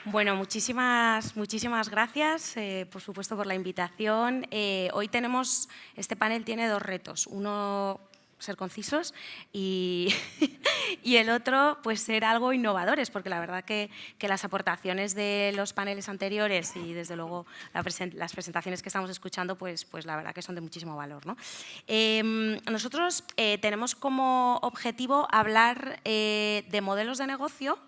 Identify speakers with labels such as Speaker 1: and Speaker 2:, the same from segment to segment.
Speaker 1: Bueno, muchísimas gracias, por supuesto, por la invitación. Hoy tenemos, este panel tiene dos retos. Uno, ser concisos y, y el otro, pues ser algo innovadores, porque la verdad que las aportaciones de los paneles anteriores y, desde luego, las presentaciones que estamos escuchando, pues la verdad que son de muchísimo valor, ¿no? Nosotros tenemos como objetivo hablar de modelos de negocio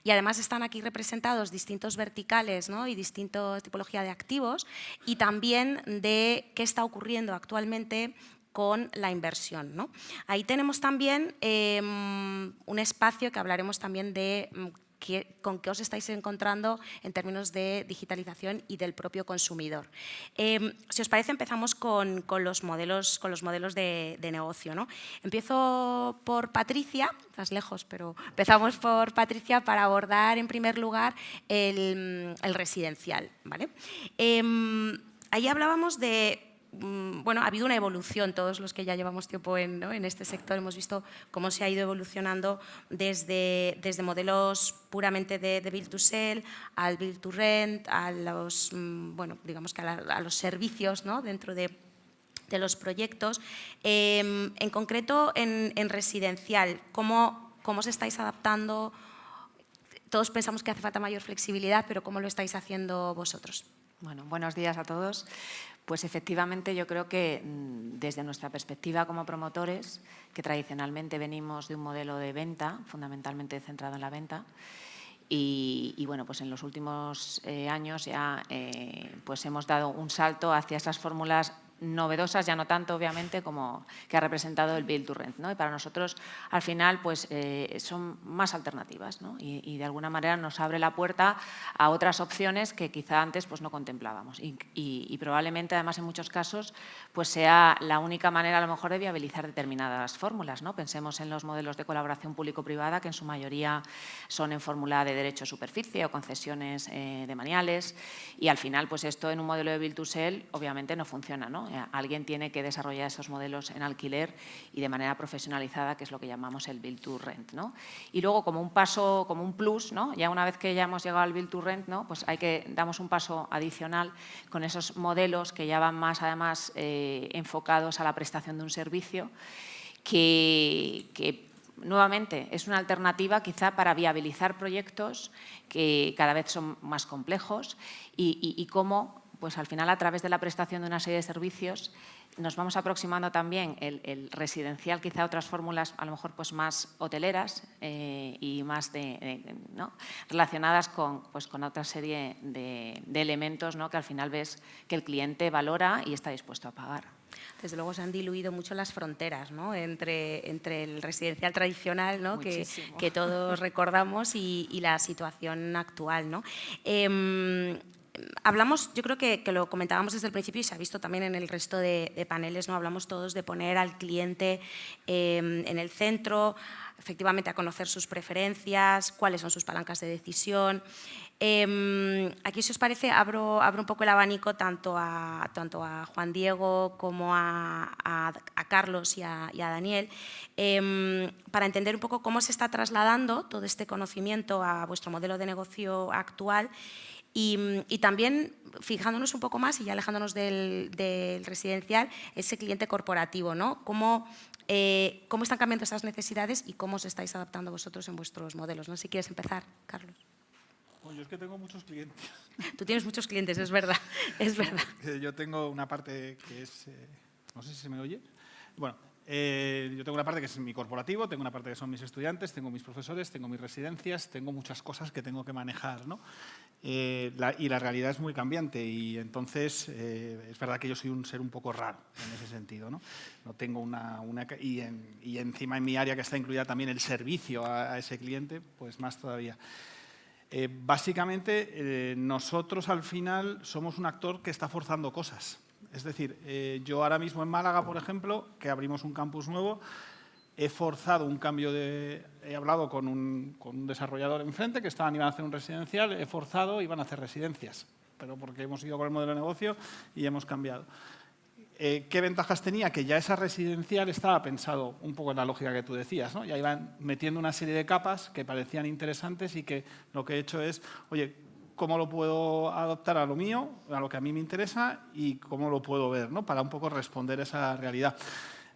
Speaker 1: y además están aquí representados distintos verticales, ¿no? Y distintas tipologías de activos y también de qué está ocurriendo actualmente con la inversión, ¿no? Ahí tenemos también un espacio que hablaremos también de con qué os estáis encontrando en términos de digitalización y del propio consumidor. Si os parece, empezamos con los modelos de negocio, ¿no? Empiezo por Patricia, estás lejos, pero empezamos por Patricia para abordar en primer lugar el residencial, ¿vale? Ahí hablábamos de bueno, ha habido una evolución, todos los que ya llevamos tiempo en este sector hemos visto cómo se ha ido evolucionando desde modelos puramente de build to sell al build to rent, a los, bueno, digamos que a los servicios, ¿no? Dentro de los proyectos. En concreto, en residencial, ¿cómo os estáis adaptando? Todos pensamos que hace falta mayor flexibilidad, pero ¿cómo lo estáis haciendo vosotros?
Speaker 2: Bueno, buenos días a todos. Pues efectivamente yo creo que desde nuestra perspectiva como promotores, que tradicionalmente venimos de un modelo de venta, fundamentalmente centrado en la venta, y bueno, pues en los últimos años ya pues hemos dado un salto hacia esas fórmulas novedosas, ya no tanto obviamente como que ha representado el Build to Rent, ¿no? Y para nosotros al final pues son más alternativas, ¿no? Y de alguna manera nos abre la puerta a otras opciones que quizá antes pues no contemplábamos y probablemente además en muchos casos pues sea la única manera a lo mejor de viabilizar determinadas fórmulas, ¿no? Pensemos en los modelos de colaboración público-privada que en su mayoría son en fórmula de derecho a superficie o concesiones de maniales y al final pues esto en un modelo de Build to Sell obviamente no funciona, ¿no? Alguien tiene que desarrollar esos modelos en alquiler y de manera profesionalizada, que es lo que llamamos el Build to Rent, ¿no? Y luego como un paso, como un plus, ¿no? Ya una vez que ya hemos llegado al Build to Rent, ¿no? Pues damos un paso adicional con esos modelos que ya van más además enfocados a la prestación de un servicio que nuevamente es una alternativa quizá para viabilizar proyectos que cada vez son más complejos y cómo pues al final a través de la prestación de una serie de servicios nos vamos aproximando también el residencial quizá a otras fórmulas a lo mejor pues más hoteleras y más ¿no? relacionadas con otra serie de elementos, ¿no? Que al final ves que el cliente valora y está dispuesto a pagar.
Speaker 1: Desde luego se han diluido mucho las fronteras, ¿no? entre el residencial tradicional, ¿no? que todos recordamos y la situación actual, ¿no? Hablamos, yo creo que lo comentábamos desde el principio y se ha visto también en el resto de paneles, ¿no? Hablamos todos de poner al cliente en el centro, efectivamente a conocer sus preferencias, cuáles son sus palancas de decisión. Aquí, si os parece, abro un poco el abanico tanto a Juan Diego como a Carlos y a Daniel para entender un poco cómo se está trasladando todo este conocimiento a vuestro modelo de negocio actual y también fijándonos un poco más y ya alejándonos del residencial, ese cliente corporativo, ¿no? ¿Cómo están cambiando esas necesidades y cómo os estáis adaptando vosotros en vuestros modelos? No sé si quieres empezar, Carlos.
Speaker 3: Bueno, yo es que tengo muchos clientes.
Speaker 1: Tú tienes muchos clientes, es verdad. Es verdad.
Speaker 3: Yo tengo una parte que es… no sé si se me oye. Bueno, yo tengo una parte que es mi corporativo, tengo una parte que son mis estudiantes, tengo mis profesores, tengo mis residencias, tengo muchas cosas que tengo que manejar, ¿no? Y la realidad es muy cambiante y entonces es verdad que yo soy un ser un poco raro en ese sentido, ¿no? No tengo y encima en mi área que está incluida también el servicio a ese cliente, pues más todavía. Básicamente, nosotros al final somos un actor que está forzando cosas. Es decir, yo ahora mismo en Málaga, por ejemplo, que abrimos un campus nuevo, he forzado un cambio he hablado con un desarrollador enfrente que iban a hacer un residencial, he forzado, iban a hacer residencias, pero porque hemos ido con el modelo de negocio y hemos cambiado. ¿Qué ventajas tenía? Que ya esa residencial estaba pensado un poco en la lógica que tú decías, ¿no? Ya iban metiendo una serie de capas que parecían interesantes y que lo que he hecho es, oye, cómo lo puedo adaptar a lo mío, a lo que a mí me interesa y cómo lo puedo ver, ¿no? Para un poco responder a esa realidad.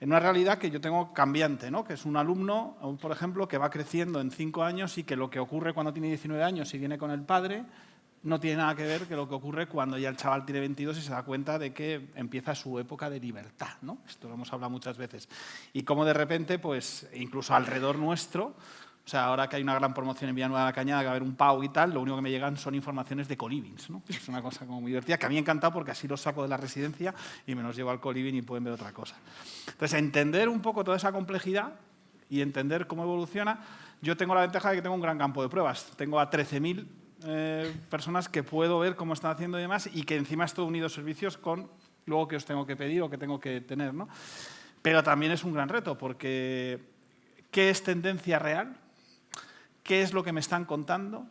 Speaker 3: En una realidad que yo tengo cambiante, ¿no? Que es un alumno, por ejemplo, que va creciendo en 5 años y que lo que ocurre cuando tiene 19 años y viene con el padre no tiene nada que ver que lo que ocurre cuando ya el chaval tiene 22 y se da cuenta de que empieza su época de libertad, ¿no? Esto lo hemos hablado muchas veces. Y cómo de repente, pues, incluso alrededor nuestro, o sea, ahora que hay una gran promoción en Villanueva de la Cañada, que va a haber un PAU y tal, lo único que me llegan son informaciones de colivings, ¿no? Es una cosa como muy divertida, que a mí me ha encantado porque así los saco de la residencia y me los llevo al coliving y pueden ver otra cosa. Entonces, entender un poco toda esa complejidad y entender cómo evoluciona. Yo tengo la ventaja de que tengo un gran campo de pruebas. Tengo a 13.000 personas que puedo ver cómo están haciendo y demás, y que encima estoy unido a servicios con luego que os tengo que pedir o que tengo que tener, ¿no? Pero también es un gran reto, porque ¿qué es tendencia real? ¿Qué es lo que me están contando?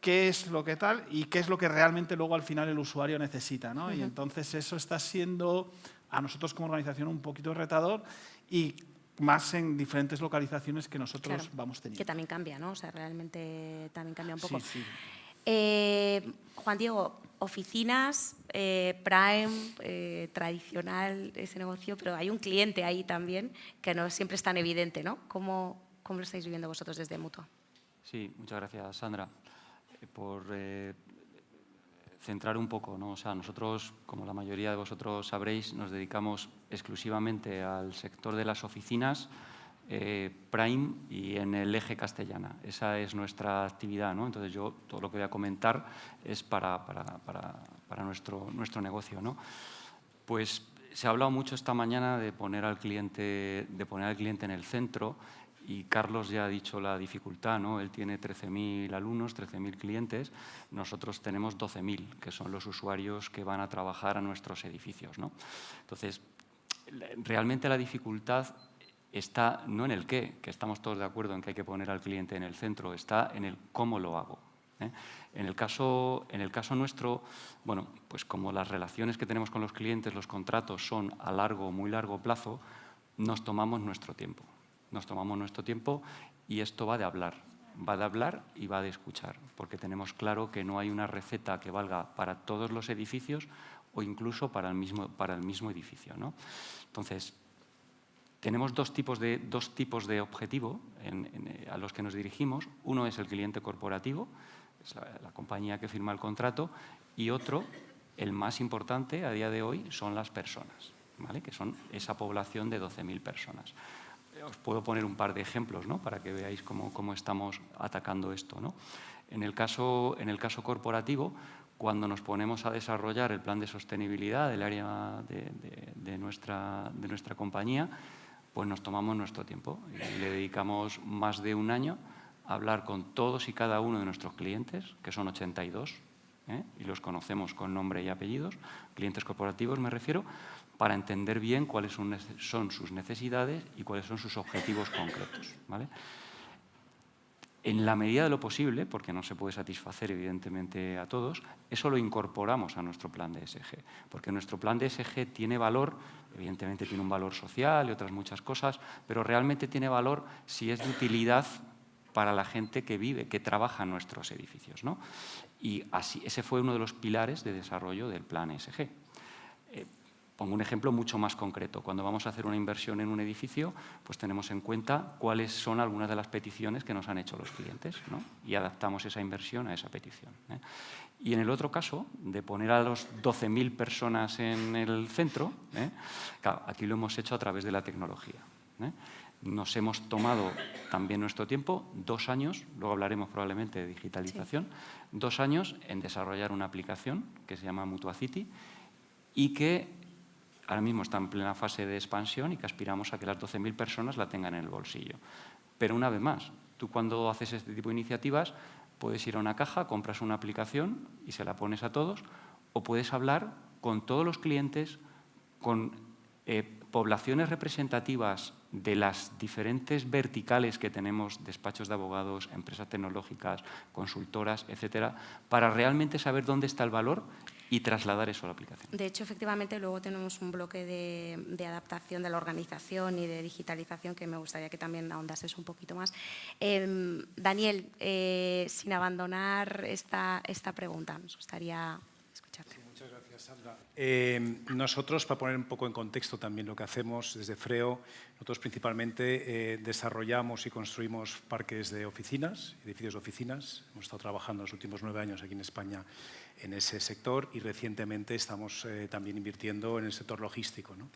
Speaker 3: ¿Qué es lo que tal? Y qué es lo que realmente luego al final el usuario necesita, ¿no? Y entonces eso está siendo a nosotros como organización un poquito retador, y más en diferentes localizaciones que nosotros vamos teniendo.
Speaker 1: Que también cambia, ¿no? O sea, realmente también cambia un poco.
Speaker 3: Sí, sí.
Speaker 1: Juan Diego, oficinas, Prime, tradicional ese negocio, pero hay un cliente ahí también que no siempre es tan evidente, ¿no? ¿Cómo lo estáis viviendo vosotros desde Mutua?
Speaker 4: Sí, muchas gracias, Sandra, por centrar un poco, ¿no? O sea, nosotros, como la mayoría de vosotros sabréis, nos dedicamos exclusivamente al sector de las oficinas, Prime y en el eje castellana. Esa es nuestra actividad, ¿no? Entonces, yo todo lo que voy a comentar es para nuestro negocio, ¿no? Pues se ha hablado mucho esta mañana de poner al cliente en el centro. Y Carlos ya ha dicho la dificultad, ¿no? Él tiene 13.000 alumnos, 13.000 clientes. Nosotros tenemos 12.000, que son los usuarios que van a trabajar a nuestros edificios, ¿no? Entonces, realmente la dificultad está no en el qué, que estamos todos de acuerdo en que hay que poner al cliente en el centro, está en el cómo lo hago, ¿eh? En el caso nuestro, bueno, pues como las relaciones que tenemos con los clientes, los contratos son a largo, muy largo plazo, nos tomamos nuestro tiempo. Nos tomamos nuestro tiempo y esto va de hablar y va de escuchar, porque tenemos claro que no hay una receta que valga para todos los edificios o incluso para el mismo edificio, ¿no? Entonces, tenemos dos tipos de objetivo a los que nos dirigimos. Uno es el cliente corporativo, es la compañía que firma el contrato, y otro, el más importante a día de hoy, son las personas, ¿vale? Que son esa población de 12.000 personas. Os puedo poner un par de ejemplos, ¿no? Para que veáis cómo estamos atacando esto, ¿no? En el caso corporativo, cuando nos ponemos a desarrollar el plan de sostenibilidad del área de nuestra compañía, pues nos tomamos nuestro tiempo y le dedicamos más de un año a hablar con todos y cada uno de nuestros clientes, que son 82, y los conocemos con nombre y apellidos, clientes corporativos me refiero, para entender bien cuáles son sus necesidades y cuáles son sus objetivos concretos, ¿vale? En la medida de lo posible, porque no se puede satisfacer evidentemente a todos, eso lo incorporamos a nuestro plan de ESG, porque nuestro plan de ESG tiene valor, evidentemente tiene un valor social y otras muchas cosas, pero realmente tiene valor si es de utilidad para la gente que vive, que trabaja en nuestros edificios, ¿no? Y así, ese fue uno de los pilares de desarrollo del plan ESG. Pongo un ejemplo mucho más concreto. Cuando vamos a hacer una inversión en un edificio, pues tenemos en cuenta cuáles son algunas de las peticiones que nos han hecho los clientes, ¿no? Y adaptamos esa inversión a esa petición, ¿eh? Y en el otro caso, de poner a los 12.000 personas en el centro, claro, aquí lo hemos hecho a través de la tecnología, ¿eh? Nos hemos tomado también nuestro tiempo, 2 años, luego hablaremos probablemente de digitalización, sí. 2 años en desarrollar una aplicación que se llama MutuaCity y que ahora mismo está en plena fase de expansión y que aspiramos a que las 12.000 personas la tengan en el bolsillo. Pero una vez más, tú cuando haces este tipo de iniciativas puedes ir a una caja, compras una aplicación y se la pones a todos, o puedes hablar con todos los clientes, con poblaciones representativas de las diferentes verticales que tenemos, despachos de abogados, empresas tecnológicas, consultoras, etcétera, para realmente saber dónde está el valor y trasladar eso a la aplicación.
Speaker 1: De hecho, efectivamente, luego tenemos un bloque de adaptación de la organización y de digitalización que me gustaría que también ahondases un poquito más. Daniel, sin abandonar esta pregunta, nos gustaría escucharte.
Speaker 5: Sí, muchas gracias, Sandra. Nosotros, para poner un poco en contexto también lo que hacemos desde Freo, nosotros principalmente desarrollamos y construimos parques de oficinas, edificios de oficinas. Hemos estado trabajando los últimos 9 años aquí en España en ese sector y recientemente estamos también invirtiendo en el sector logístico, ¿no?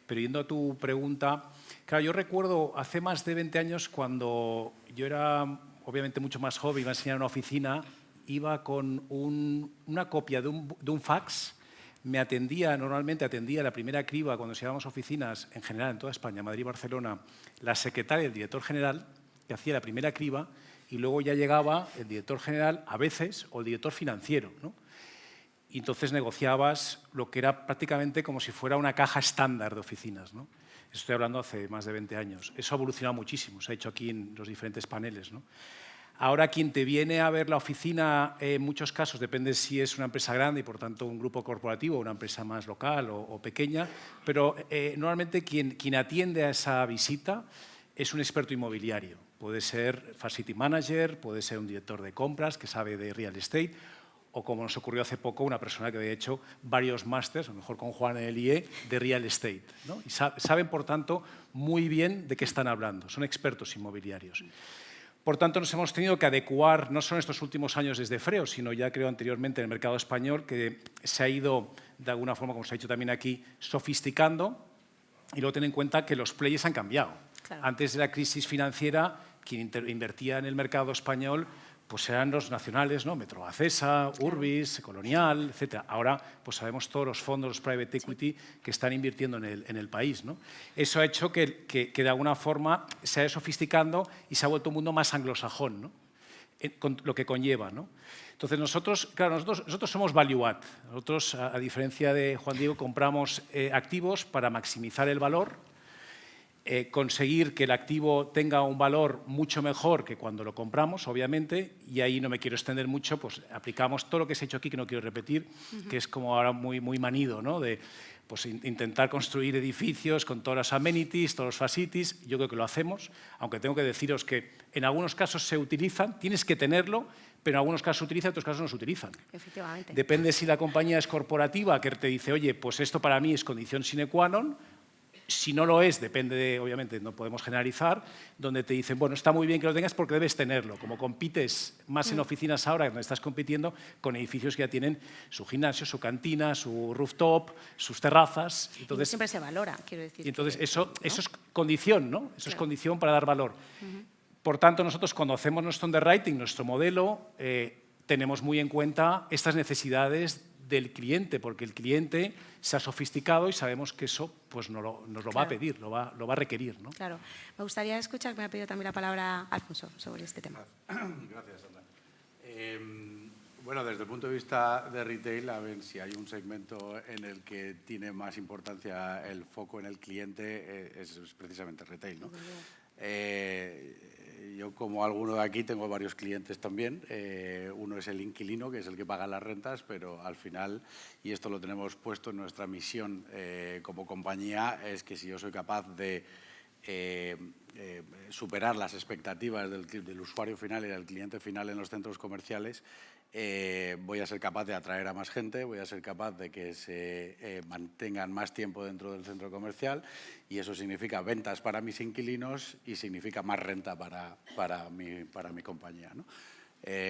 Speaker 5: Pero yendo a tu pregunta, claro, yo recuerdo hace más de 20 años cuando yo era obviamente mucho más joven, iba a enseñar en una oficina, iba con una copia de un fax, normalmente atendía la primera criba cuando llevábamos oficinas, en general en toda España, Madrid y Barcelona, la secretaria del director general, que hacía la primera criba, y luego ya llegaba el director general, a veces, o el director financiero, ¿no? Y entonces negociabas lo que era prácticamente como si fuera una caja estándar de oficinas, ¿no? Estoy hablando hace más de 20 años. Eso ha evolucionado muchísimo, se ha hecho aquí en los diferentes paneles, ¿no? Ahora, quien te viene a ver la oficina, en muchos casos, depende si es una empresa grande y, por tanto, un grupo corporativo o una empresa más local o pequeña, pero normalmente quien atiende a esa visita es un experto inmobiliario. Puede ser facility manager, puede ser un director de compras que sabe de real estate, o como nos ocurrió hace poco, una persona que había hecho varios másters, a lo mejor con Juan en el IE, de real estate, ¿no? Y saben, por tanto, muy bien de qué están hablando. Son expertos inmobiliarios. Por tanto, nos hemos tenido que adecuar, no solo en estos últimos años desde Freo, sino ya creo anteriormente en el mercado español, que se ha ido, de alguna forma, como se ha dicho también aquí, sofisticando. Y luego ten en cuenta que los players han cambiado.
Speaker 1: Claro.
Speaker 5: Antes de la crisis financiera, quien invertía en el mercado español pues eran los nacionales, ¿no? Metrovacesa, Urbis, Colonial, etc. Ahora pues sabemos todos los fondos, los private equity que están invirtiendo en el país, ¿no? Eso ha hecho que de alguna forma se vaya sofisticando y se ha vuelto un mundo más anglosajón, ¿no? Con lo que conlleva, ¿no? Entonces nosotros somos value add. Nosotros, a diferencia de Juan Diego, compramos activos para maximizar el valor, conseguir que el activo tenga un valor mucho mejor que cuando lo compramos, obviamente, y ahí no me quiero extender mucho, pues aplicamos todo lo que se ha hecho aquí, que no quiero repetir, que es como ahora muy manido, ¿no? De pues, intentar construir edificios con todas las amenities, todos los facilities. Yo creo que lo hacemos, aunque tengo que deciros que en algunos casos se utilizan, tienes que tenerlo, pero en algunos casos se utiliza, en otros casos no se utilizan.
Speaker 1: Efectivamente.
Speaker 5: Depende si la compañía es corporativa, que te dice, oye, pues esto para mí es condición sine qua non. Si no lo es, depende de, obviamente, no podemos generalizar, donde te dicen, bueno, está muy bien que lo tengas porque debes tenerlo. Como compites más en oficinas ahora, donde estás compitiendo con edificios que ya tienen su gimnasio, su cantina, su rooftop, sus terrazas. Entonces,
Speaker 1: y siempre se valora, quiero decir.
Speaker 5: Y entonces eso
Speaker 1: ¿no?
Speaker 5: es condición, ¿no? Eso es condición para dar valor. Por tanto, nosotros cuando hacemos nuestro underwriting, nuestro modelo, tenemos muy en cuenta estas necesidades del cliente, porque el cliente se ha sofisticado y sabemos que eso pues, nos lo va a pedir, lo va a requerir, ¿no?
Speaker 1: Claro. Me gustaría escuchar, me ha pedido también la palabra Alfonso sobre este tema.
Speaker 6: Gracias, Sandra. Bueno, desde el punto de vista de retail, a ver si hay un segmento en el que tiene más importancia el foco en el cliente, es precisamente el retail, ¿no? Yo, como alguno de aquí, tengo varios clientes también. Uno es el inquilino, que es el que paga las rentas, pero al final, y esto lo tenemos puesto en nuestra misión como compañía, es que si yo soy capaz de superar las expectativas del usuario final y del cliente final en los centros comerciales, voy a ser capaz de atraer a más gente, voy a ser capaz de que se mantengan más tiempo dentro del centro comercial, y eso significa ventas para mis inquilinos y significa más renta para mi compañía, ¿no?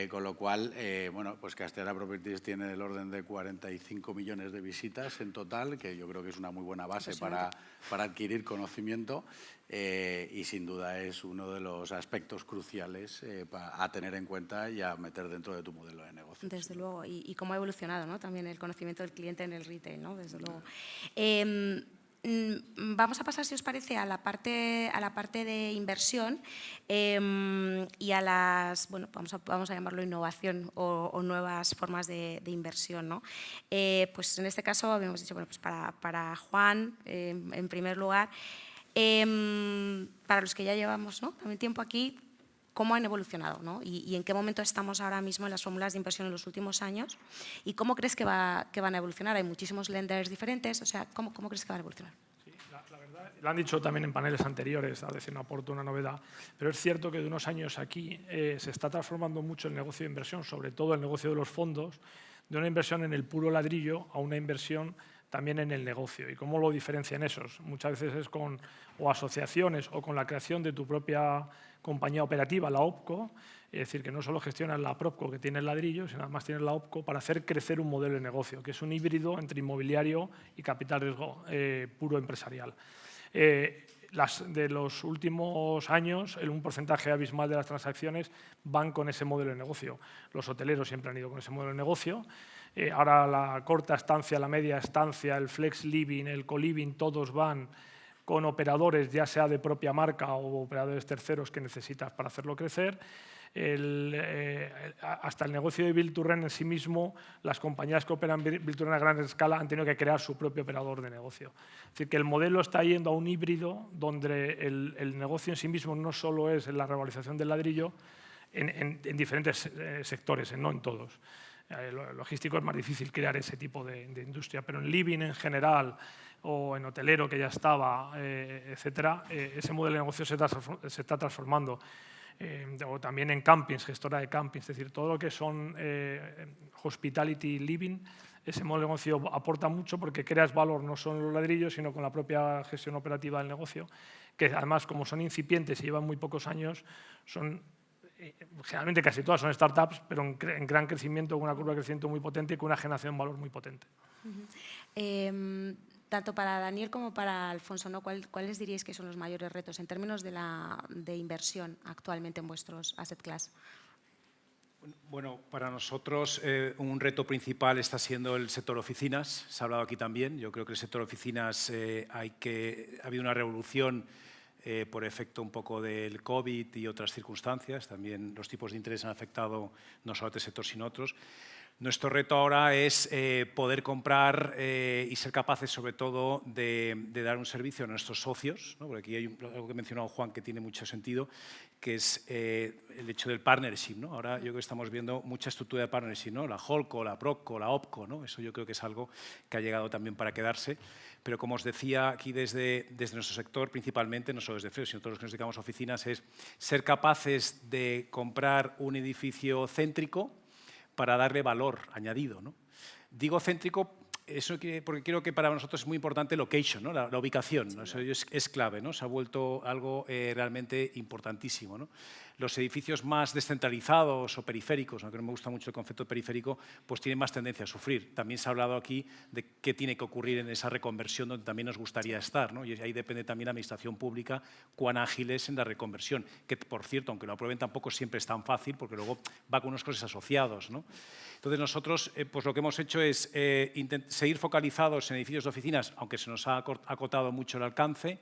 Speaker 6: Con lo cual, bueno, pues Castellana Properties tiene el orden de 45 millones de visitas en total, que yo creo que es una muy buena base para adquirir conocimiento, y sin duda es uno de los aspectos cruciales a tener en cuenta y a meter dentro de tu modelo de negocio.
Speaker 1: Desde luego, y cómo ha evolucionado, ¿no? También el conocimiento del cliente en el retail, ¿no? Desde luego. Vamos a pasar, si os parece, a la parte de inversión y a las, bueno, vamos a llamarlo innovación o nuevas formas de inversión, ¿no? Pues en este caso habíamos dicho, bueno, pues para Juan, en primer lugar, Para los que ya llevamos, ¿no?, también tiempo aquí, ¿cómo han evolucionado, ¿no? Y en qué momento estamos ahora mismo en las fórmulas de inversión en los últimos años? ¿Y cómo crees que van a evolucionar? Hay muchísimos lenders diferentes, o sea, ¿cómo crees que van a evolucionar?
Speaker 7: Sí, la verdad, lo han dicho también en paneles anteriores, a veces no aporto una novedad, pero es cierto que de unos años aquí se está transformando mucho el negocio de inversión, sobre todo el negocio de los fondos, de una inversión en el puro ladrillo a una inversión también en el negocio. ¿Y cómo lo diferencian esos? Muchas veces es con o asociaciones o con la creación de tu propia compañía operativa, la OPCO, es decir, que no solo gestionas la PropCo que tiene el ladrillo, sino además tienes la OPCO para hacer crecer un modelo de negocio, que es un híbrido entre inmobiliario y capital riesgo puro empresarial. De los últimos años, un porcentaje abismal de las transacciones van con ese modelo de negocio. Los hoteleros siempre han ido con ese modelo de negocio. Ahora la corta estancia, la media estancia, el flex living, el co-living, todos van con operadores, ya sea de propia marca o operadores terceros que necesitas para hacerlo crecer. Hasta el negocio de Build to Rent en sí mismo, las compañías que operan Build to Rent a gran escala han tenido que crear su propio operador de negocio. Es decir, que el modelo está yendo a un híbrido donde el negocio en sí mismo no solo es la revalorización del ladrillo en diferentes sectores, no en todos. Logístico es más difícil crear ese tipo de industria, pero en living en general o en hotelero que ya estaba, etcétera, ese modelo de negocio se está transformando. O también en campings, gestora de campings, es decir, todo lo que son hospitality living, ese modelo de negocio aporta mucho porque creas valor no solo en los ladrillos, sino con la propia gestión operativa del negocio, que además, como son incipientes y llevan muy pocos años, son generalmente casi todas son startups, pero en gran crecimiento, con una curva de crecimiento muy potente y con una generación de valor muy potente.
Speaker 1: Tanto para Daniel como para Alfonso, ¿no?, ¿cuáles diríais que son los mayores retos en términos de inversión actualmente en vuestros asset class?
Speaker 5: Bueno, para nosotros un reto principal está siendo el sector oficinas. Se ha hablado aquí también. Yo creo que el sector oficinas ha habido una revolución por efecto un poco del COVID y otras circunstancias. También los tipos de interés han afectado no solo a este sector, sino a otros. Nuestro reto ahora es poder comprar y ser capaces, sobre todo, de dar un servicio a nuestros socios, ¿no? Porque aquí hay algo que ha mencionado Juan que tiene mucho sentido, que es el hecho del partnership, ¿no? Ahora yo creo que estamos viendo mucha estructura de partnership, ¿no? La Holdco, la PropCo, la OpCo, ¿no? Eso yo creo que es algo que ha llegado también para quedarse. Pero como os decía aquí desde nuestro sector, principalmente, no solo desde FREO, sino todos los que nos dedicamos a oficinas, es ser capaces de comprar un edificio céntrico para darle valor añadido, ¿no? Digo céntrico porque creo que para nosotros es muy importante location, ¿no? la ubicación, ¿no? Eso es clave, ¿no? Se ha vuelto algo realmente importantísimo, ¿no? Los edificios más descentralizados o periféricos, aunque no me gusta mucho el concepto periférico, pues tienen más tendencia a sufrir. También se ha hablado aquí de qué tiene que ocurrir en esa reconversión donde también nos gustaría estar, ¿no? Y ahí depende también la administración pública cuán ágil es en la reconversión, que por cierto, aunque lo aprueben tampoco siempre es tan fácil porque luego va con unos costes asociados, ¿no? Entonces nosotros pues lo que hemos hecho es seguir focalizados en edificios de oficinas, aunque se nos ha acotado mucho el alcance.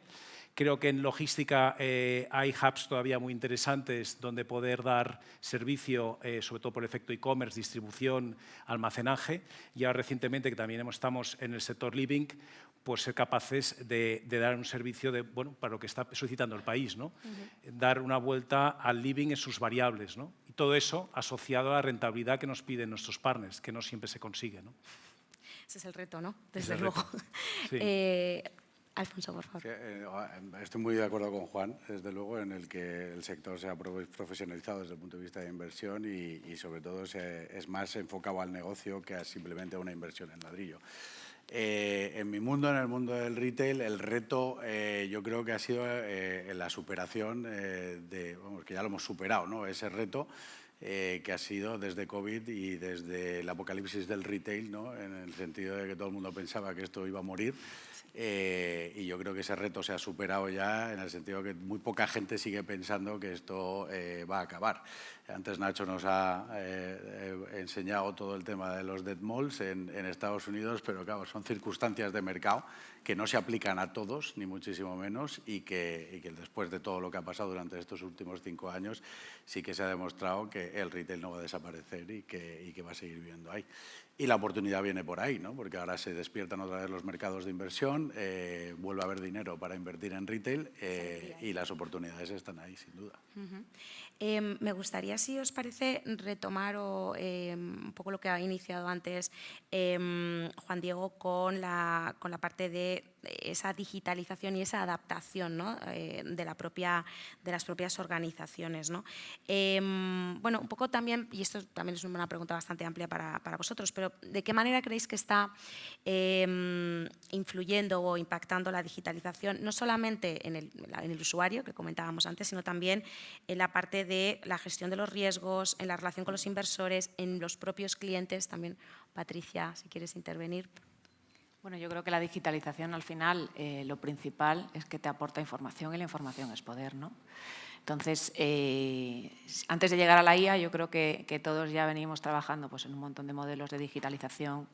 Speaker 5: Creo que en logística hay hubs todavía muy interesantes donde poder dar servicio, sobre todo por efecto e-commerce, distribución, almacenaje. Y ahora recientemente, que también estamos en el sector living, pues ser capaces de dar un servicio para lo que está solicitando el país, ¿no? Dar una vuelta al living en sus variables, ¿no? Y todo eso asociado a la rentabilidad que nos piden nuestros partners, que no siempre se consigue, ¿no?
Speaker 1: Ese es el reto, ¿no? Desde luego.
Speaker 5: Sí.
Speaker 1: Alfonso, por favor.
Speaker 6: Sí, estoy muy de acuerdo con Juan, desde luego, en el que el sector se ha profesionalizado desde el punto de vista de inversión y sobre todo es más enfocado al negocio que a simplemente a una inversión en ladrillo. En mi mundo, en el mundo del retail, el reto yo creo que ha sido la superación que ya lo hemos superado, ¿no? Ese reto que ha sido desde COVID y desde el apocalipsis del retail, ¿no? En el sentido de que todo el mundo pensaba que esto iba a morir. Y yo creo que ese reto se ha superado ya en el sentido de que muy poca gente sigue pensando que esto va a acabar. Antes Nacho nos ha enseñado todo el tema de los dead malls en Estados Unidos, pero claro, son circunstancias de mercado que no se aplican a todos, ni muchísimo menos, y que después de todo lo que ha pasado durante estos últimos 5 años, sí que se ha demostrado que el retail no va a desaparecer y que va a seguir viviendo ahí. Y la oportunidad viene por ahí, ¿no? Porque ahora se despiertan otra vez los mercados de inversión, vuelve a haber dinero para invertir en retail y las oportunidades están ahí, sin duda.
Speaker 1: Me gustaría, si os parece, retomar un poco lo que ha iniciado antes Juan Diego con la parte de esa digitalización y esa adaptación, ¿no? de las propias organizaciones, ¿no? Bueno, un poco también, y esto también es una pregunta bastante amplia para vosotros, pero ¿de qué manera creéis que está influyendo o impactando la digitalización, no solamente en el usuario, que comentábamos antes, sino también en la parte de la gestión de los riesgos, en la relación con los inversores, en los propios clientes? También, Patricia, si quieres intervenir.
Speaker 2: Bueno, yo creo que la digitalización al final lo principal es que te aporta información y la información es poder, ¿no? Entonces, antes de llegar a la IA, yo creo que todos ya venimos trabajando pues, en un montón de modelos de digitalización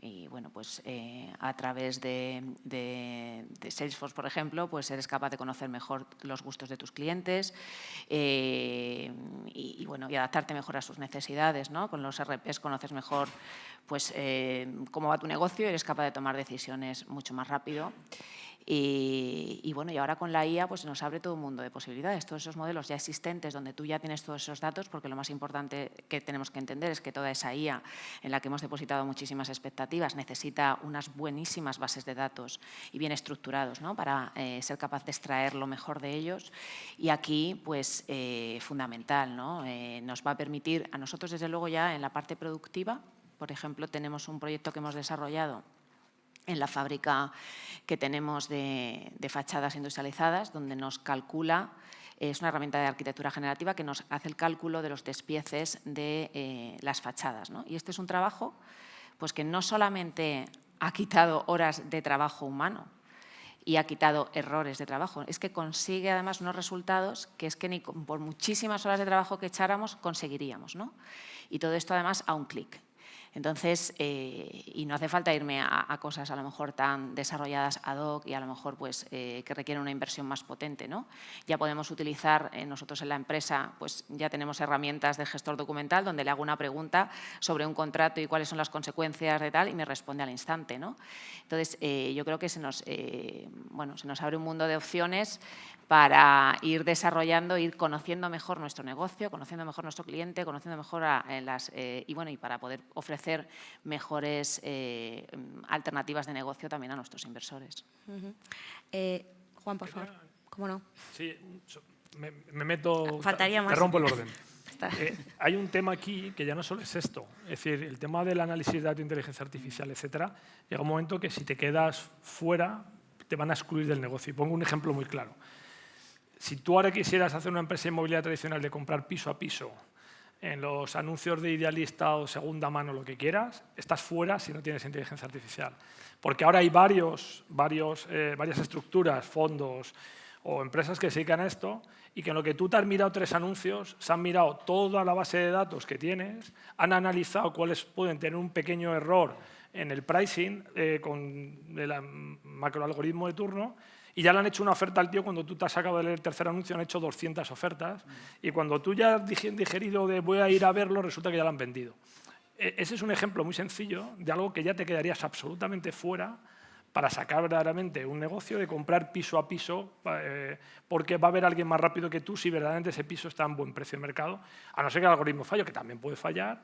Speaker 2: y, bueno, pues a través de Salesforce, por ejemplo, pues eres capaz de conocer mejor los gustos de tus clientes y adaptarte mejor a sus necesidades, ¿no? Con los RPs conoces mejor pues, cómo va tu negocio y eres capaz de tomar decisiones mucho más rápido. Y ahora con la IA pues nos abre todo un mundo de posibilidades, todos esos modelos ya existentes donde tú ya tienes todos esos datos, porque lo más importante que tenemos que entender es que toda esa IA en la que hemos depositado muchísimas expectativas necesita unas buenísimas bases de datos y bien estructurados, ¿no? Para ser capaz de extraer lo mejor de ellos. Y aquí, pues, fundamental, ¿no? Nos va a permitir a nosotros, desde luego, ya en la parte productiva. Por ejemplo, tenemos un proyecto que hemos desarrollado en la fábrica que tenemos de fachadas industrializadas, donde nos calcula, es una herramienta de arquitectura generativa que nos hace el cálculo de los despieces de las fachadas, ¿no? Y este es un trabajo pues, que no solamente ha quitado horas de trabajo humano y ha quitado errores de trabajo, es que consigue además unos resultados que es que ni por muchísimas horas de trabajo que echáramos conseguiríamos, ¿no? Y todo esto además a un clic. Entonces, y no hace falta irme a cosas a lo mejor tan desarrolladas ad hoc y a lo mejor pues, que requieren una inversión más potente, ¿no? Ya podemos utilizar, nosotros en la empresa, pues ya tenemos herramientas de gestor documental donde le hago una pregunta sobre un contrato y cuáles son las consecuencias de tal y me responde al instante, ¿no? Entonces, yo creo que se nos abre un mundo de opciones para ir desarrollando, ir conociendo mejor nuestro negocio, conociendo mejor nuestro cliente, conociendo mejor y para poder ofrecer mejores alternativas de negocio también a nuestros inversores.
Speaker 1: Juan, por favor. ¿Cómo no?
Speaker 7: Sí, me meto,
Speaker 1: Faltaría más.
Speaker 7: te rompo el orden. Hay un tema aquí que ya no solo es esto, es decir, el tema del análisis de datos, inteligencia artificial, etcétera, llega un momento que si te quedas fuera te van a excluir del negocio. Y pongo un ejemplo muy claro. Si tú ahora quisieras hacer una empresa inmobiliaria tradicional de comprar piso a piso, en los anuncios de Idealista o segunda mano, lo que quieras, estás fuera si no tienes inteligencia artificial. Porque ahora hay varias estructuras, fondos o empresas que se dedican a esto y que en lo que tú te has mirado 3 anuncios, se han mirado toda la base de datos que tienes, han analizado cuáles pueden tener un pequeño error en el pricing con el macroalgoritmo de turno y ya le han hecho una oferta al tío cuando tú te has acabado de leer el tercer anuncio, han hecho 200 ofertas y cuando tú ya has digerido de voy a ir a verlo, resulta que ya lo han vendido. Ese es un ejemplo muy sencillo de algo que ya te quedarías absolutamente fuera para sacar verdaderamente un negocio de comprar piso a piso porque va a haber alguien más rápido que tú si verdaderamente ese piso está en buen precio de mercado, a no ser que el algoritmo falle, que también puede fallar,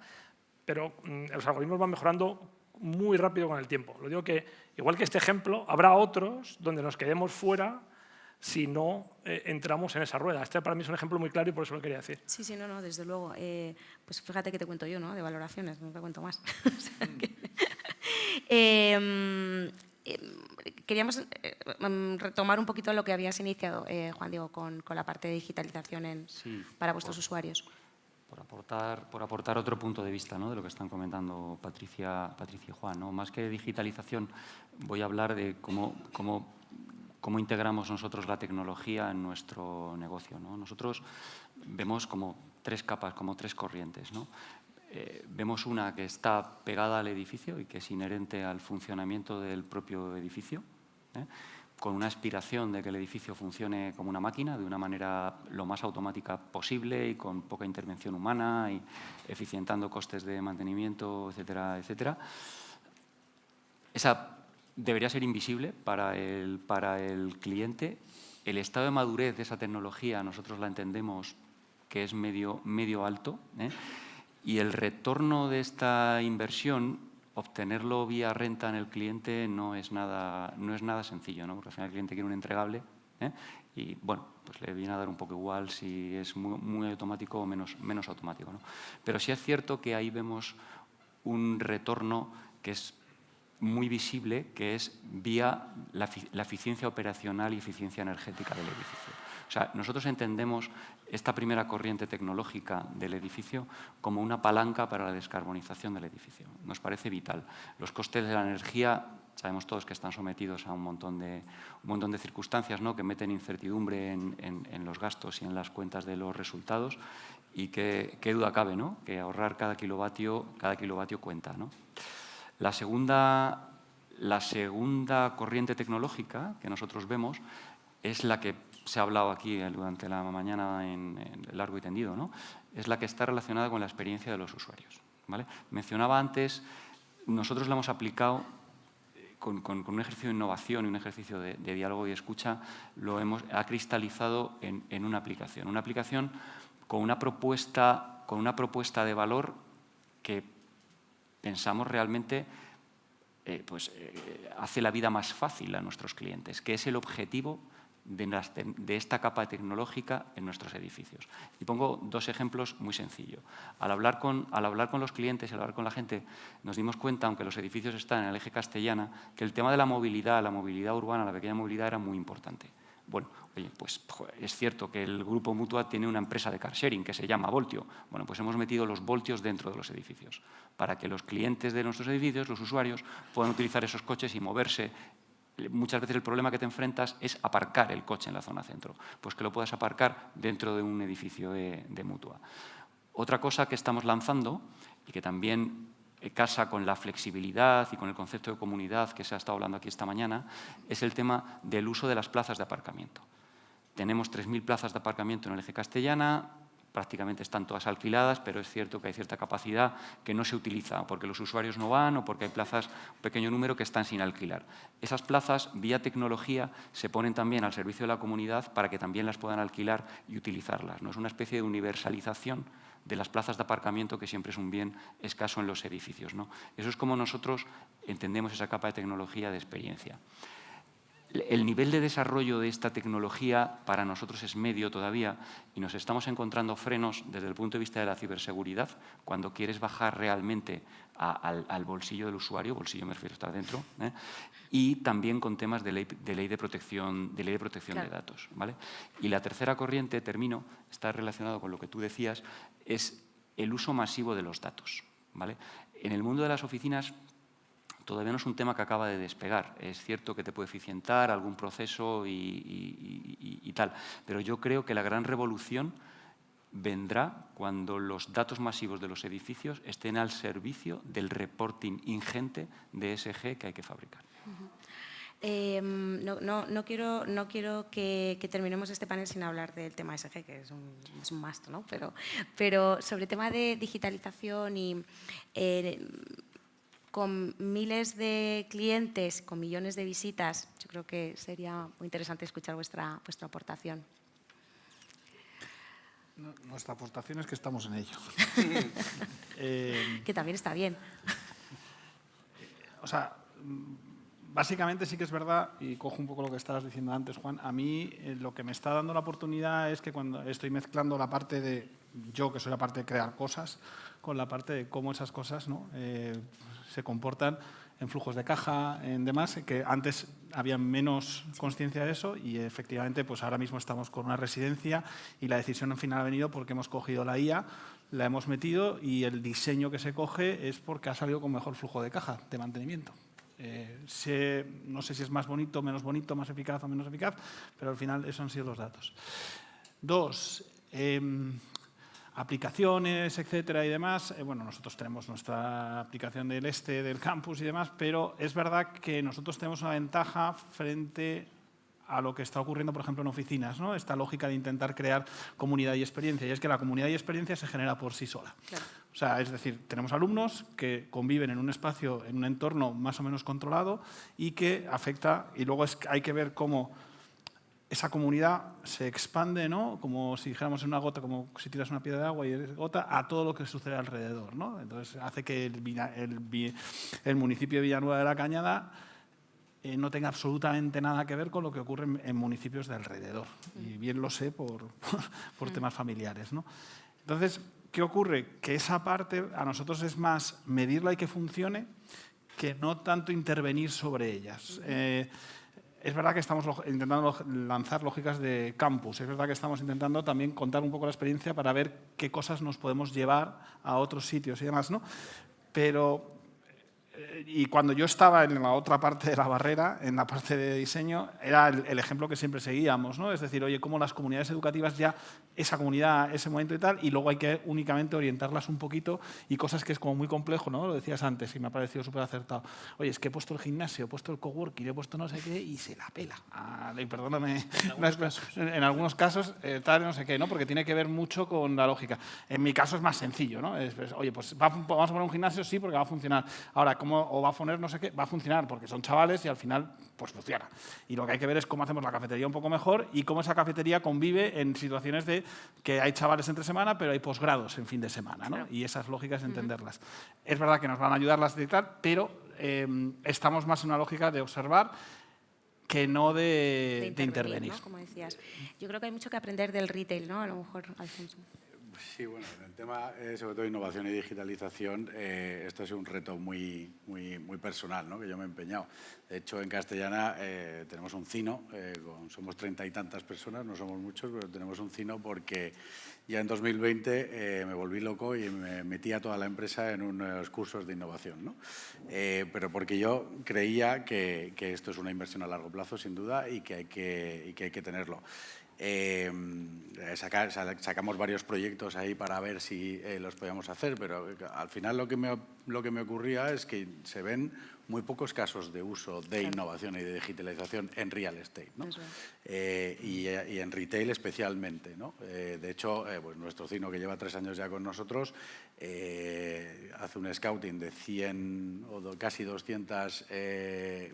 Speaker 7: pero los algoritmos van mejorando muy rápido con el tiempo. Lo digo que, igual que este ejemplo, habrá otros donde nos quedemos fuera si no entramos en esa rueda. Este para mí es un ejemplo muy claro y por eso lo quería decir.
Speaker 1: Sí, no, desde luego. Pues fíjate que te cuento yo, ¿no? De valoraciones, no te cuento más. Queríamos retomar un poquito lo que habías iniciado, Juan Diego, con la parte de digitalización para vuestros usuarios.
Speaker 4: Por aportar otro punto de vista, ¿no? De lo que están comentando Patricia y Juan, ¿no? Más que digitalización, voy a hablar de cómo integramos nosotros la tecnología en nuestro negocio, ¿no? Nosotros vemos como 3 capas, como 3 corrientes, ¿no? Vemos una que está pegada al edificio y que es inherente al funcionamiento del propio edificio, con una aspiración de que el edificio funcione como una máquina, de una manera lo más automática posible y con poca intervención humana y eficientando costes de mantenimiento, etcétera, etcétera. Esa debería ser invisible para el cliente. El estado de madurez de esa tecnología nosotros la entendemos que es medio alto, y el retorno de esta inversión, obtenerlo vía renta en el cliente no es nada sencillo, ¿no? Porque al final el cliente quiere un entregable, y bueno, pues le viene a dar un poco igual si es muy automático o menos automático, ¿no? Pero sí es cierto que ahí vemos un retorno que es muy visible, que es vía la eficiencia operacional y eficiencia energética del edificio. O sea, nosotros entendemos esta primera corriente tecnológica del edificio como una palanca para la descarbonización del edificio. Nos parece vital. Los costes de la energía, sabemos todos que están sometidos a un montón de circunstancias, ¿no?, que meten incertidumbre en los gastos y en las cuentas de los resultados, y qué duda cabe, ¿no?, que ahorrar cada kilovatio cuenta, ¿no? La segunda corriente tecnológica que nosotros vemos es la que se ha hablado aquí durante la mañana en largo y tendido, ¿no? Es la que está relacionada con la experiencia de los usuarios, ¿vale? Mencionaba antes, nosotros la hemos aplicado con un ejercicio de innovación y un ejercicio de diálogo y escucha, ha cristalizado en una aplicación con una propuesta de valor que pensamos realmente hace la vida más fácil a nuestros clientes, que es el objetivo de esta capa tecnológica en nuestros edificios. Y pongo dos ejemplos muy sencillos. Al hablar con los clientes y al hablar con la gente, nos dimos cuenta, aunque los edificios están en el eje Castellana, que el tema de la movilidad urbana, la pequeña movilidad, era muy importante. Bueno, oye, pues es cierto que el Grupo Mutua tiene una empresa de car sharing que se llama Voltio. Bueno, pues hemos metido los voltios dentro de los edificios para que los clientes de nuestros edificios, los usuarios, puedan utilizar esos coches y moverse. Muchas veces el problema que te enfrentas es aparcar el coche en la zona centro, pues que lo puedas aparcar dentro de un edificio de Mutua. Otra cosa que estamos lanzando y que también casa con la flexibilidad y con el concepto de comunidad que se ha estado hablando aquí esta mañana, es el tema del uso de las plazas de aparcamiento. Tenemos 3.000 plazas de aparcamiento en el eje Castellana, prácticamente están todas alquiladas, pero es cierto que hay cierta capacidad que no se utiliza porque los usuarios no van o porque hay plazas, un pequeño número, que están sin alquilar. Esas plazas, vía tecnología, se ponen también al servicio de la comunidad para que también las puedan alquilar y utilizarlas, ¿no? Es una especie de universalización de las plazas de aparcamiento, que siempre es un bien escaso en los edificios, ¿no? Eso es como nosotros entendemos esa capa de tecnología de experiencia. El nivel de desarrollo de esta tecnología para nosotros es medio todavía y nos estamos encontrando frenos desde el punto de vista de la ciberseguridad cuando quieres bajar realmente al bolsillo del usuario, bolsillo me refiero a estar dentro, y también con temas de ley de protección claro, de datos, ¿vale? Y la tercera corriente, termino, está relacionado con lo que tú decías, es el uso masivo de los datos, ¿vale? En el mundo de las oficinas todavía no es un tema que acaba de despegar. Es cierto que te puede eficientar algún proceso y tal, pero yo creo que la gran revolución vendrá cuando los datos masivos de los edificios estén al servicio del reporting ingente de ESG que hay que fabricar.
Speaker 1: No quiero que terminemos este panel sin hablar del tema ESG, que es un must, ¿no? Pero sobre el tema de digitalización y con miles de clientes, con millones de visitas, yo creo que sería muy interesante escuchar vuestra aportación.
Speaker 3: Nuestra aportación es que estamos en ello.
Speaker 1: Que también está bien.
Speaker 3: O sea, básicamente sí que es verdad, y cojo un poco lo que estabas diciendo antes, Juan, a mí lo que me está dando la oportunidad es que cuando estoy mezclando la parte de yo, que soy la parte de crear cosas, con la parte de cómo esas cosas, ¿no?, se comportan en flujos de caja, en demás, que antes había menos conciencia de eso y efectivamente pues ahora mismo estamos con una residencia y la decisión al final ha venido porque hemos cogido la IA, la hemos metido y el diseño que se coge es porque ha salido con mejor flujo de caja de mantenimiento. No sé si es más bonito, menos bonito, más eficaz o menos eficaz, pero al final esos han sido los datos. Dos, aplicaciones, etcétera y demás, bueno, nosotros tenemos nuestra aplicación del campus y demás, pero es verdad que nosotros tenemos una ventaja frente a lo que está ocurriendo, por ejemplo, en oficinas, ¿no? Esta lógica de intentar crear comunidad y experiencia, y es que la comunidad y experiencia se genera por sí sola.
Speaker 1: Claro.
Speaker 3: O sea, es decir, tenemos alumnos que conviven en un espacio, en un entorno más o menos controlado y que afecta, y luego hay que ver cómo esa comunidad se expande, ¿no? Como si dijéramos en una gota, como si tiras una piedra de agua y es gota, a todo lo que sucede alrededor, ¿no? Entonces hace que el municipio de Villanueva de la Cañada no tenga absolutamente nada que ver con lo que ocurre en municipios de alrededor. Y bien lo sé por temas familiares, ¿no? Entonces, ¿qué ocurre? Que esa parte a nosotros es más medirla y que funcione que no tanto intervenir sobre ellas. Es verdad que estamos intentando lanzar lógicas de campus, es verdad que estamos intentando también contar un poco la experiencia para ver qué cosas nos podemos llevar a otros sitios y demás, ¿no? Pero, y cuando yo estaba en la otra parte de la barrera, en la parte de diseño, era el ejemplo que siempre seguíamos, ¿no? Es decir, oye, cómo las comunidades educativas ya, esa comunidad, ese momento y tal, y luego hay que únicamente orientarlas un poquito y cosas que es como muy complejo, ¿no? Lo decías antes y me ha parecido súper acertado. Oye, es que he puesto el gimnasio, he puesto el coworking, he puesto no sé qué y se la pela. Y perdóname, en algunos casos, tal, no sé qué, ¿no? Porque tiene que ver mucho con la lógica. En mi caso es más sencillo, ¿no? Oye, pues vamos a poner un gimnasio, sí, porque va a funcionar. Ahora, o va a poner no sé qué, va a funcionar porque son chavales y al final pues funciona. Y lo que hay que ver es cómo hacemos la cafetería un poco mejor y cómo esa cafetería convive en situaciones de que hay chavales entre semana, pero hay posgrados en fin de semana, ¿no? Y esas lógicas entenderlas. Es verdad que nos van a ayudar las de tal, pero estamos más en una lógica de observar que no de intervenir.
Speaker 1: ¿no? Como decías. Yo creo que hay mucho que aprender del retail, ¿no? A lo mejor, Alfonso.
Speaker 6: Sí, bueno, en el tema, sobre todo innovación y digitalización, esto ha sido un reto muy personal, ¿no? Que yo me he empeñado. De hecho, en Castellana tenemos un cino, somos 30 y tantas personas, no somos muchos, pero tenemos un cino porque ya en 2020 me volví loco y me metí a toda la empresa en unos cursos de innovación, ¿no? Pero porque yo creía que esto es una inversión a largo plazo, sin duda, y que hay que tenerlo. Sacamos varios proyectos ahí para ver si los podíamos hacer, pero al final lo que me ocurría es que se ven muy pocos casos de uso de innovación y de digitalización en real estate, ¿no? Y en retail especialmente, ¿no? De hecho, pues nuestro cino, que lleva 3 años ya con nosotros, hace un scouting de 100 o casi 200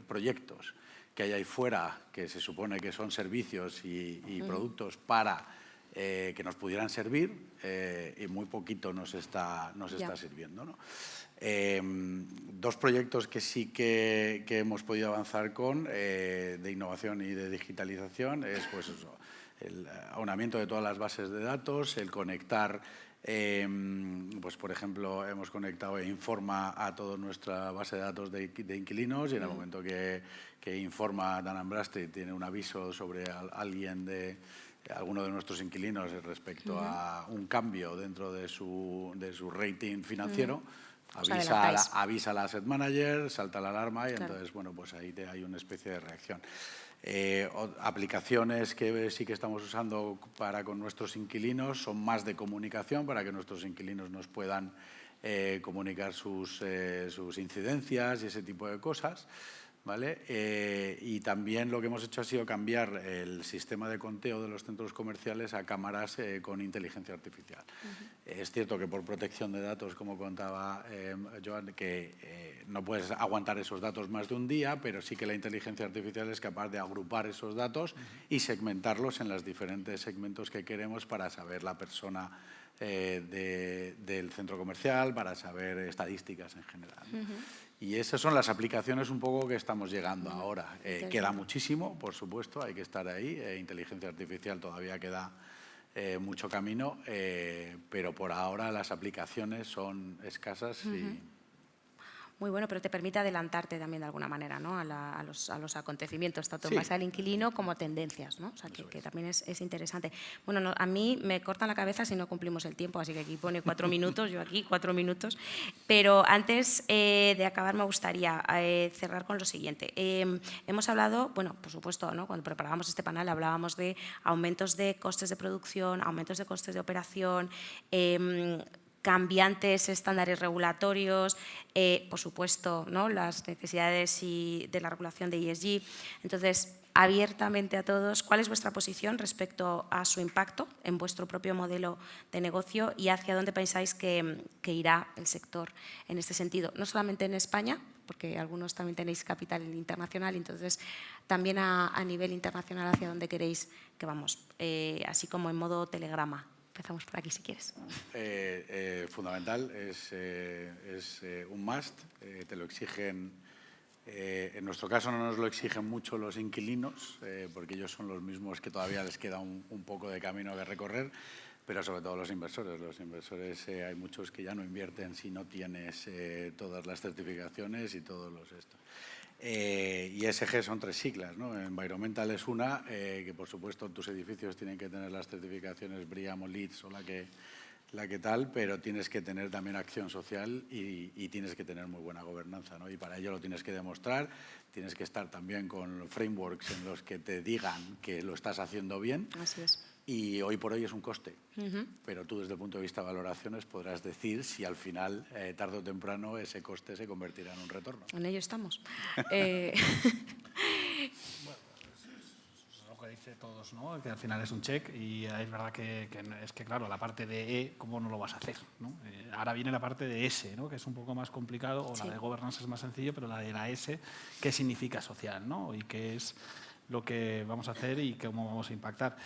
Speaker 6: proyectos que hay ahí fuera, que se supone que son servicios y productos para que nos pudieran servir, y muy poquito nos está sirviendo, ¿no? 2 proyectos que sí que hemos podido avanzar con, de innovación y de digitalización, es pues eso, el aunamiento de todas las bases de datos, el conectar, pues por ejemplo, hemos conectado Informa a toda nuestra base de datos de inquilinos, y en el momento que Informa, Dun & Bradstreet, tiene un aviso sobre alguno de nuestros inquilinos respecto a un cambio dentro de su rating financiero, avisa al asset manager, salta la alarma y entonces, bueno, pues ahí hay una especie de reacción. Aplicaciones que sí que estamos usando con nuestros inquilinos son más de comunicación, para que nuestros inquilinos nos puedan comunicar sus incidencias y ese tipo de cosas, ¿vale? Y también lo que hemos hecho ha sido cambiar el sistema de conteo de los centros comerciales a cámaras con inteligencia artificial. Es cierto que por protección de datos, como contaba Joan, que no puedes aguantar esos datos más de un día, pero sí que la inteligencia artificial es capaz de agrupar esos datos y segmentarlos en los diferentes segmentos que queremos para saber la persona del centro comercial, para saber estadísticas en general. Y esas son las aplicaciones un poco que estamos llegando ahora. Queda muchísimo, por supuesto, hay que estar ahí. Inteligencia artificial todavía queda mucho camino, pero por ahora las aplicaciones son escasas.
Speaker 1: Muy bueno, pero te permite adelantarte también de alguna manera, ¿no? a los acontecimientos, tanto en
Speaker 3: Sí.
Speaker 1: base al inquilino como tendencias, ¿no? O sea, que también es interesante. Bueno, no, a mí me cortan la cabeza si no cumplimos el tiempo, así que aquí pone 4 minutos, yo aquí 4 minutos. Pero antes de acabar me gustaría cerrar con lo siguiente. Hemos hablado, bueno, por supuesto, ¿no? Cuando preparábamos este panel hablábamos de aumentos de costes de producción, aumentos de costes de operación, cambiantes estándares regulatorios, por supuesto, ¿no? Las necesidades de la regulación de ESG. Entonces, abiertamente a todos, ¿cuál es vuestra posición respecto a su impacto en vuestro propio modelo de negocio y hacia dónde pensáis que irá el sector en este sentido? No solamente en España, porque algunos también tenéis capital internacional, entonces también a nivel internacional hacia dónde queréis que vamos, así como en modo telegrama. Empezamos por aquí, si quieres.
Speaker 6: Fundamental, es un must, te lo exigen. En nuestro caso no nos lo exigen mucho los inquilinos, porque ellos son los mismos que todavía les queda un poco de camino que recorrer, pero sobre todo los inversores. Los inversores hay muchos que ya no invierten si no tienes todas las certificaciones y todos los estos. Y ESG son 3 siglas, ¿no? Environmental es una, que por supuesto tus edificios tienen que tener las certificaciones BREEAM o LEED o la que tal, pero tienes que tener también acción social y tienes que tener muy buena gobernanza, ¿no? Y para ello lo tienes que demostrar, tienes que estar también con frameworks en los que te digan que lo estás haciendo bien.
Speaker 1: Así es.
Speaker 6: Y hoy por hoy es un coste, pero tú desde el punto de vista de valoraciones podrás decir si al final, tarde o temprano, ese coste se convertirá en un retorno.
Speaker 1: En ello estamos.
Speaker 3: Lo que dice todos, ¿no? Que al final es un check y es verdad que claro, la parte de E, ¿cómo no lo vas a hacer, ¿no? Ahora viene la parte de S, ¿no? Que es un poco más complicado, o la de governance es más sencillo, pero la de la S, ¿qué significa social, ¿no? Y qué es lo que vamos a hacer y cómo vamos a impactar.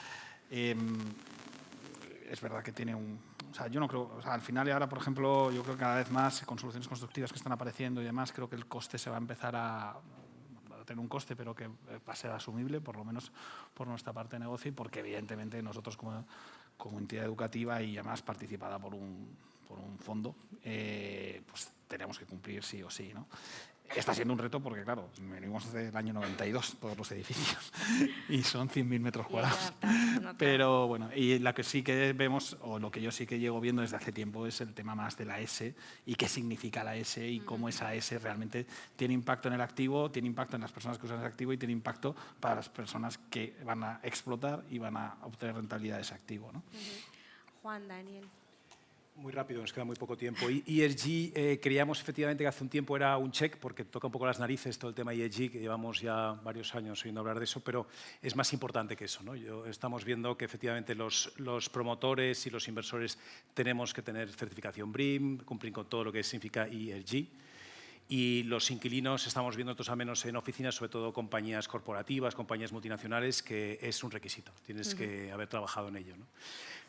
Speaker 3: Es verdad que tiene un... O sea, yo no creo... O sea, al final y ahora, por ejemplo, yo creo que cada vez más con soluciones constructivas que están apareciendo y demás, creo que el coste se va a empezar a tener un coste, pero que va a ser asumible, por lo menos por nuestra parte de negocio y porque evidentemente nosotros como entidad educativa y además participada por un fondo, pues tenemos que cumplir sí o sí, ¿no? Está siendo un reto porque, claro, venimos desde el año 92 todos los edificios y son 100.000 metros cuadrados. Pero bueno, y la que sí que vemos, o lo que yo sí que llego viendo desde hace tiempo, es el tema más de la S y qué significa la S y cómo esa S realmente tiene impacto en el activo, tiene impacto en las personas que usan ese activo y tiene impacto para las personas que van a explotar y van a obtener rentabilidad de ese activo, ¿no?
Speaker 1: Juan, Daniel.
Speaker 5: Muy rápido, nos queda muy poco tiempo. ESG, creíamos efectivamente que hace un tiempo era un check, porque toca un poco las narices todo el tema ESG, que llevamos ya varios años oyendo hablar de eso, pero es más importante que eso, ¿no? Estamos viendo que efectivamente los promotores y los inversores tenemos que tener certificación BREEAM, cumplir con todo lo que significa ESG. Y los inquilinos estamos viendo nosotros al menos en oficinas, sobre todo compañías corporativas, compañías multinacionales, que es un requisito. Tienes que haber trabajado en ello, ¿no?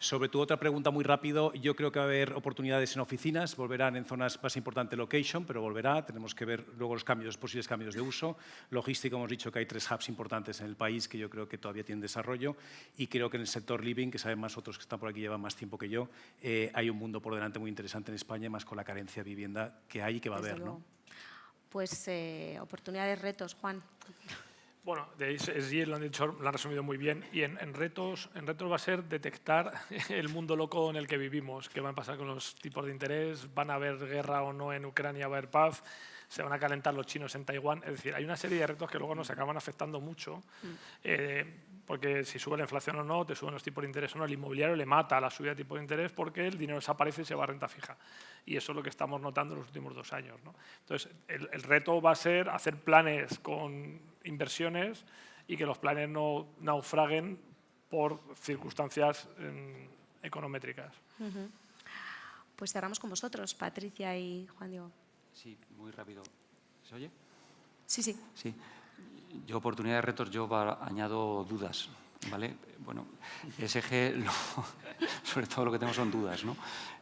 Speaker 5: Sobre tu otra pregunta, muy rápido, yo creo que va a haber oportunidades en oficinas, volverán en zonas más importantes location, pero volverá. Tenemos que ver luego los posibles cambios de uso. Logística, hemos dicho que hay 3 hubs importantes en el país que yo creo que todavía tienen desarrollo. Y creo que en el sector living, que saben más otros que están por aquí, llevan más tiempo que yo, hay un mundo por delante muy interesante en España, más con la carencia de vivienda que hay y que va a haber, ¿no?
Speaker 1: Pues oportunidades, retos, Juan.
Speaker 7: Bueno, de ESG lo han resumido muy bien. Y en retos va a ser detectar el mundo loco en el que vivimos. ¿Qué va a pasar con los tipos de interés? ¿Van a haber guerra o no en Ucrania? ¿Va a haber paz? ¿Se van a calentar los chinos en Taiwán? Es decir, hay una serie de retos que luego nos acaban afectando mucho. Porque si sube la inflación o no, te suben los tipos de interés o no, el inmobiliario le mata a la subida de tipos de interés porque el dinero desaparece y se va a renta fija. Y eso es lo que estamos notando en los últimos 2 años, ¿no? Entonces, el reto va a ser hacer planes con inversiones y que los planes no naufraguen por circunstancias econométricas.
Speaker 1: Pues cerramos con vosotros, Patricia y Juan Diego.
Speaker 4: Sí, muy rápido. ¿Se oye?
Speaker 1: Sí, sí.
Speaker 4: Sí. Yo, oportunidades, retos, yo añado dudas, ¿vale? Bueno, ESG, sobre todo lo que tengo son dudas, ¿no?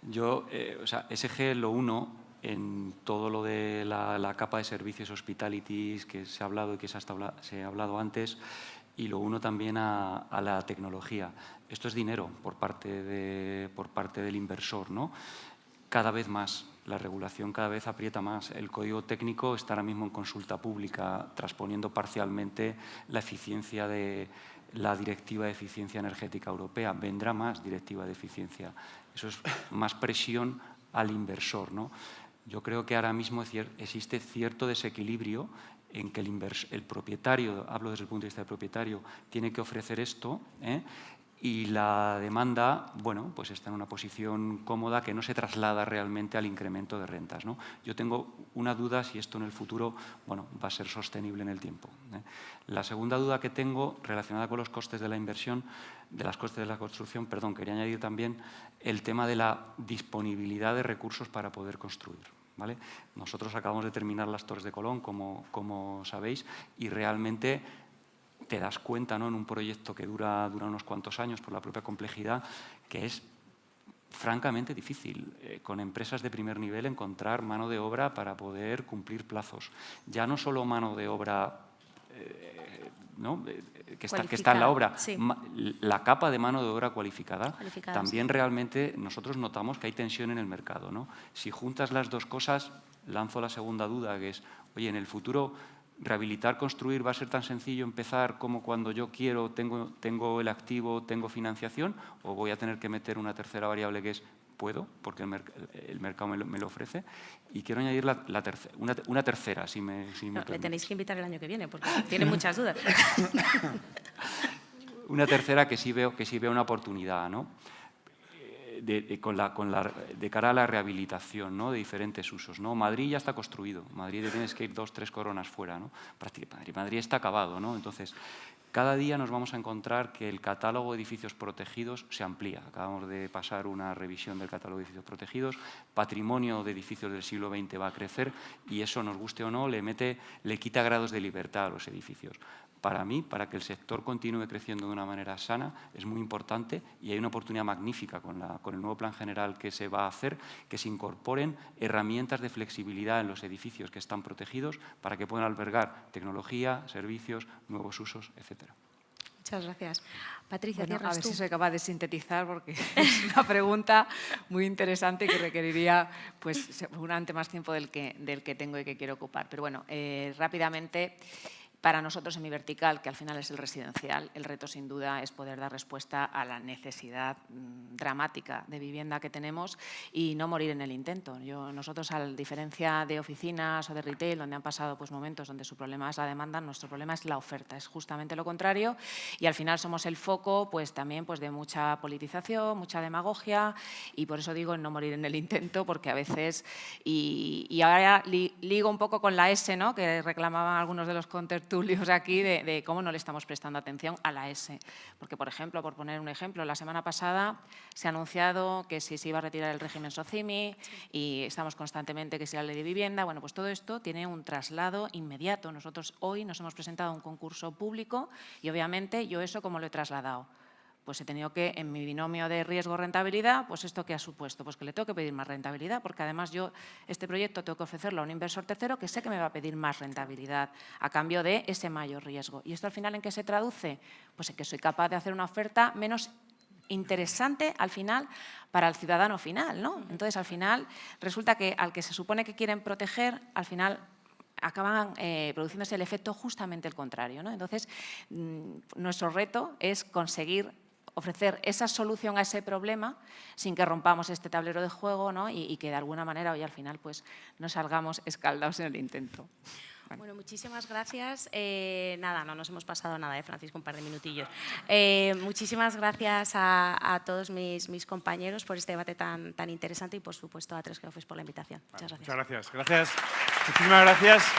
Speaker 4: Yo, o sea, ESG lo uno en todo lo de la capa de servicios hospitalities que se ha hablado y que se ha hablado antes, y lo uno también a la tecnología. Esto es dinero por parte del inversor, ¿no? Cada vez más la regulación cada vez aprieta más. El código técnico está ahora mismo en consulta pública, transponiendo parcialmente la eficiencia de la Directiva de Eficiencia Energética Europea. Vendrá más Directiva de Eficiencia. Eso es más presión al inversor, ¿no? Yo creo que ahora mismo existe cierto desequilibrio en que el propietario, hablo desde el punto de vista del propietario, tiene que ofrecer esto, y la demanda, bueno, pues está en una posición cómoda que no se traslada realmente al incremento de rentas, ¿no? Yo tengo una duda si esto en el futuro, bueno, va a ser sostenible en el tiempo. La segunda duda que tengo, relacionada con los costes de la inversión, de los costes de la construcción, perdón, quería añadir también el tema de la disponibilidad de recursos para poder construir, ¿vale? Nosotros acabamos de terminar las Torres de Colón, como sabéis, y realmente te das cuenta, ¿no?, en un proyecto que dura unos cuantos años por la propia complejidad, que es francamente difícil con empresas de primer nivel encontrar mano de obra para poder cumplir plazos. Ya no solo mano de obra ¿no?, que está en la obra,
Speaker 1: sí.
Speaker 4: La capa de mano de obra cualificada también
Speaker 1: sí.
Speaker 4: realmente nosotros notamos que hay tensión en el mercado, ¿no? Si juntas las dos cosas, lanzo la segunda duda, que es, oye, en el futuro rehabilitar, construir, ¿va a ser tan sencillo empezar como cuando yo quiero, tengo el activo, tengo financiación, o voy a tener que meter una tercera variable que es puedo, porque el mercado me lo ofrece? Y quiero añadir una tercera, si me
Speaker 1: le tenéis que invitar el año que viene, porque tiene muchas dudas.
Speaker 4: Una tercera que sí veo una oportunidad, ¿no?, de cara a la rehabilitación, ¿no?, de diferentes usos, ¿no? Madrid ya está construido, Madrid tienes que ir 2 o 3 coronas fuera, ¿no? Madrid está acabado, ¿no? Entonces, cada día nos vamos a encontrar que el catálogo de edificios protegidos se amplía. Acabamos de pasar una revisión del catálogo de edificios protegidos, patrimonio de edificios del siglo XX va a crecer y eso, nos guste o no, le quita grados de libertad a los edificios. Para mí, para que el sector continúe creciendo de una manera sana, es muy importante y hay una oportunidad magnífica con el nuevo plan general que se va a hacer, que se incorporen herramientas de flexibilidad en los edificios que están protegidos para que puedan albergar tecnología, servicios, nuevos usos, etc.
Speaker 1: Muchas gracias. Patricia,
Speaker 2: Bueno, a
Speaker 1: cierras
Speaker 2: ver
Speaker 1: tú.
Speaker 2: si soy capaz de sintetizar, porque es una pregunta muy interesante y que requeriría, pues, seguramente más tiempo del que tengo y que quiero ocupar. Pero bueno, rápidamente, para nosotros en mi vertical, que al final es el residencial, el reto sin duda es poder dar respuesta a la necesidad dramática de vivienda que tenemos y no morir en el intento. Nosotros, a diferencia de oficinas o de retail, donde han pasado pues, momentos donde su problema es la demanda, nuestro problema es la oferta, es justamente lo contrario, y al final somos el foco pues, también pues, de mucha politización, mucha demagogia, y por eso digo no morir en el intento, porque a veces, y ahora ligo un poco con la S, ¿no?, que reclamaban algunos de los contertulios aquí de cómo no le estamos prestando atención a la S. Porque, por ejemplo, por poner un ejemplo, la semana pasada se ha anunciado que si se iba a retirar el régimen SOCIMI y estamos constantemente que si la ley de vivienda, bueno, pues todo esto tiene un traslado inmediato. Nosotros hoy nos hemos presentado a un concurso público y obviamente yo eso ¿cómo lo he trasladado? Pues he tenido que, en mi binomio de riesgo-rentabilidad, pues ¿esto qué ha supuesto? Pues que le tengo que pedir más rentabilidad, porque además yo este proyecto tengo que ofrecerlo a un inversor tercero que sé que me va a pedir más rentabilidad a cambio de ese mayor riesgo. ¿Y esto al final en qué se traduce? Pues en que soy capaz de hacer una oferta menos interesante al final para el ciudadano final, ¿no? Entonces, al final, resulta que al que se supone que quieren proteger, al final acaban produciéndose el efecto justamente el contrario, ¿no? Entonces, nuestro reto es conseguir ofrecer esa solución a ese problema sin que rompamos este tablero de juego, ¿no? y que de alguna manera hoy al final pues, no salgamos escaldados en el intento.
Speaker 1: Bueno, muchísimas gracias. Nada, no nos hemos pasado nada, Francisco, un par de minutillos. Muchísimas gracias a todos mis compañeros por este debate tan interesante y, por supuesto, a 3G Office por la invitación. Muchas gracias.
Speaker 8: Muchas gracias. Gracias. Muchísimas gracias.